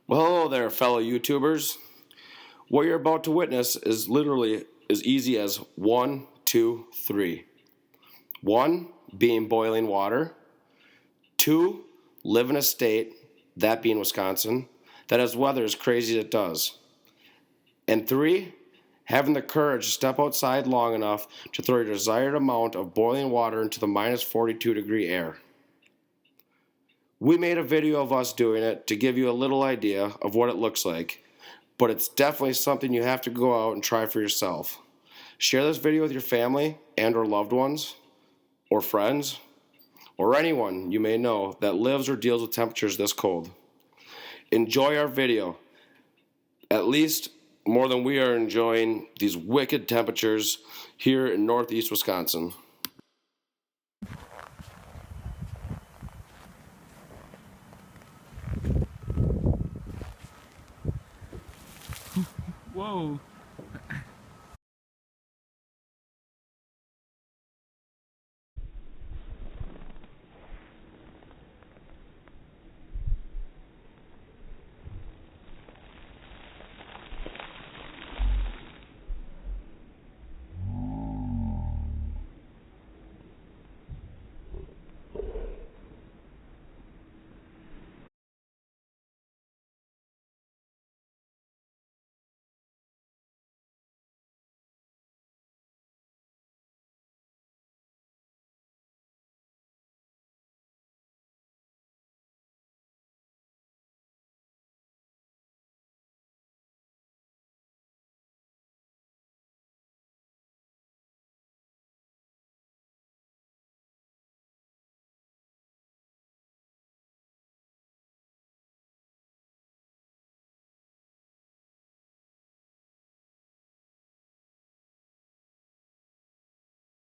Well, hello there, fellow YouTubers. What you're about to witness is literally as easy as one, two, three. One, being boiling water. Two, live in a state, that being Wisconsin, that has weather as crazy as it does. And three, having the courage to step outside long enough to throw your desired amount of boiling water into the minus 42 degree air. We made a video of us doing it to give you a little idea of what it looks like, but it's definitely something you have to go out and try for yourself. Share this video with your family and or loved ones, or friends, or anyone you may know that lives or deals with temperatures this cold. Enjoy our video, at least more than we are enjoying these wicked temperatures here in northeast Wisconsin. Whoa.